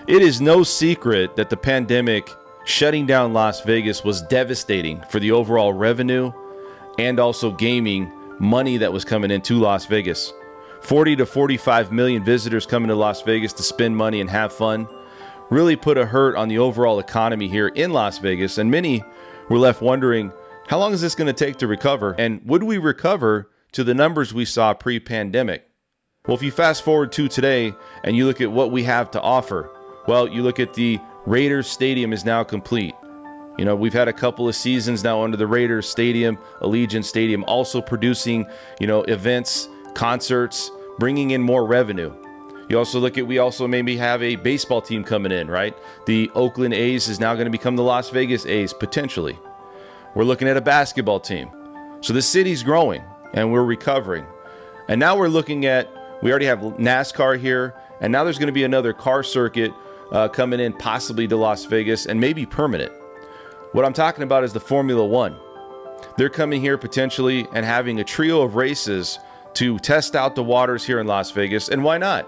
It is no secret that the pandemic shutting down Las Vegas was devastating for the overall revenue and also gaming money that was coming into Las Vegas. 40 to 45 million visitors coming to Las Vegas to spend money and have fun really put a hurt on the overall economy here in Las Vegas, and many were left wondering, how long is this going to take to recover, and would we recover to the numbers we saw pre-pandemic? Well, if you fast forward to today and you look at what we have to offer, well, you look at the Raiders Stadium is now complete. You know, we've had a couple of seasons now under the Raiders Stadium, Allegiant Stadium, also producing, events, concerts, bringing in more revenue. You also look at, we also maybe have a baseball team coming in, right? The Oakland A's is now going to become the Las Vegas A's, potentially. We're looking at a basketball team. So the city's growing and we're recovering. And now we're looking at, we already have NASCAR here, and now there's going to be another car circuit coming in possibly to Las Vegas and maybe permanent. What I'm talking about is the Formula One. They're coming here potentially and having a trio of races to test out the waters here in Las Vegas. And why not?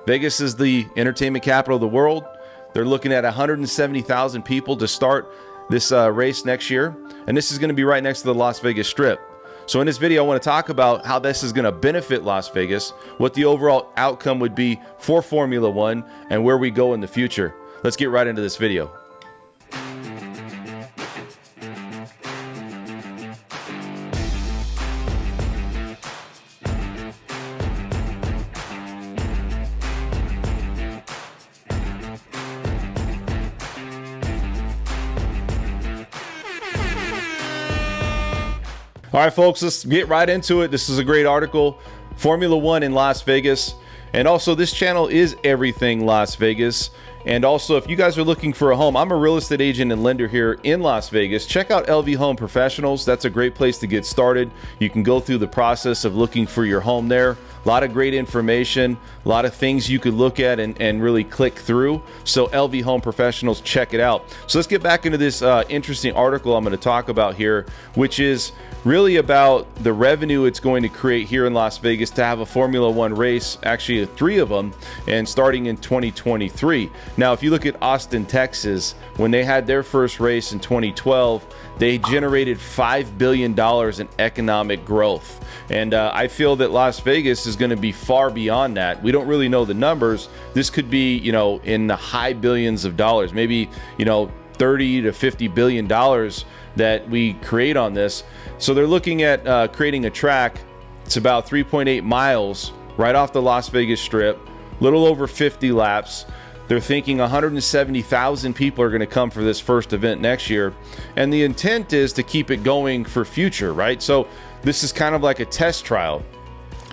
Vegas is the entertainment capital of the world. They're looking at 170,000 people to start this race next year. And this is going to be right next to the Las Vegas Strip. So in this video, I want to talk about how this is going to benefit Las Vegas, what the overall outcome would be for Formula One, and where we go in the future. Let's get right into this video. All right, folks, let's get right into it. This is a great article. Formula One in Las Vegas. And also, this channel is everything Las Vegas. And also, if you guys are looking for a home, I'm a real estate agent and lender here in Las Vegas. Check out LV Home Professionals. That's a great place to get started. You can go through the process of looking for your home there. A lot of great information, a lot of things you could look at and really click through. So LV Home Professionals, check it out. So let's get back into this interesting article I'm going to talk about here, which is really about the revenue it's going to create here in Las Vegas to have a Formula One race, actually 3 of them, and starting in 2023. Now, if you look at Austin, Texas, when they had their first race in 2012, they generated $5 billion in economic growth. And I feel that Las Vegas is going to be far beyond that. We don't really know the numbers. This could be, in the high billions of dollars, maybe, 30 to 50 billion dollars that we create on this. So they're looking at creating a track. It's about 3.8 miles right off the Las Vegas Strip, little over 50 laps. They're thinking 170,000 people are going to come for this first event next year. And the intent is to keep it going for future, right? So this is kind of like a test trial.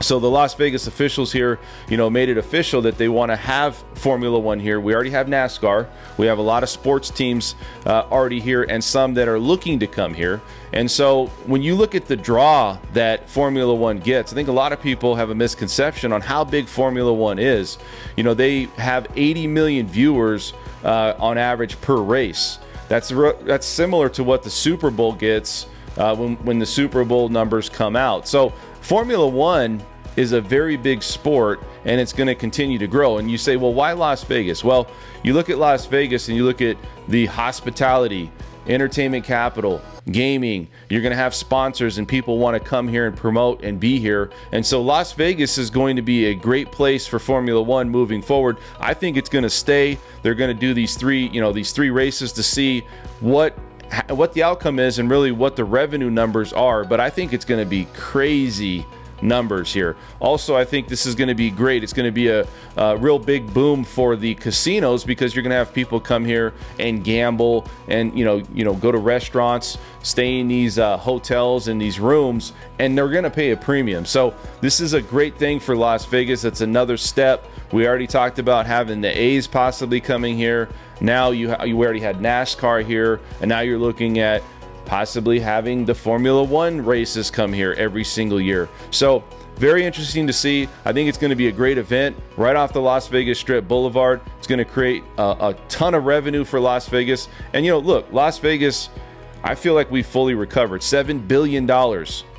So the Las Vegas officials here, made it official that they want to have Formula One here. We already have NASCAR. We have a lot of sports teams already here, and some that are looking to come here. And so when you look at the draw that Formula One gets, I think a lot of people have a misconception on how big Formula One is. They have 80 million viewers on average per race. That's similar to what the Super Bowl gets when the Super Bowl numbers come out. So Formula One is a very big sport, and it's going to continue to grow. And you say, well, why Las Vegas? Well, you look at Las Vegas and you look at the hospitality, entertainment capital, gaming. You're going to have sponsors and people want to come here and promote and be here. And so Las Vegas is going to be a great place for Formula One moving forward. I think it's going to stay. They're going to do these three races to see what the outcome is and really what the revenue numbers are. But I think it's going to be crazy numbers here. Also, I think this is going to be great. It's going to be a real big boom for the casinos, because you're going to have people come here and gamble and go to restaurants, stay in these hotels and these rooms, and they're going to pay a premium. So this is a great thing for Las Vegas. That's another step. We already talked about having the A's possibly coming here. Now you already had NASCAR here, and now you're looking at possibly having the Formula One races come here every single year. So very interesting to see. I think it's going to be a great event right off the Las Vegas Strip Boulevard. It's going to create a ton of revenue for Las Vegas. And look, Las Vegas, I feel like we fully recovered $7 billion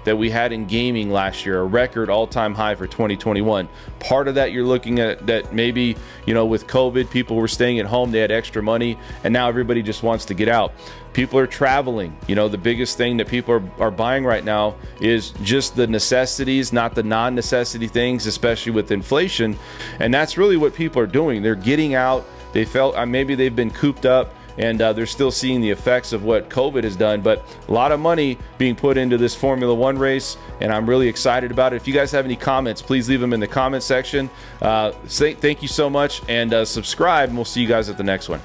that we had in gaming last year, a record all-time high for 2021. Part of that, you're looking at that maybe, you know, with COVID, people were staying at home, they had extra money, and now everybody just wants to get out. People are traveling. You know, the biggest thing that people are buying right now is just the necessities, not the non-necessity things, especially with inflation. And that's really what people are doing. They're getting out. They felt maybe they've been cooped up, and they're still seeing the effects of what COVID has done, but a lot of money being put into this Formula One race, and I'm really excited about it. If you guys have any comments, please leave them in the comment section. Thank you so much, and subscribe, and we'll see you guys at the next one.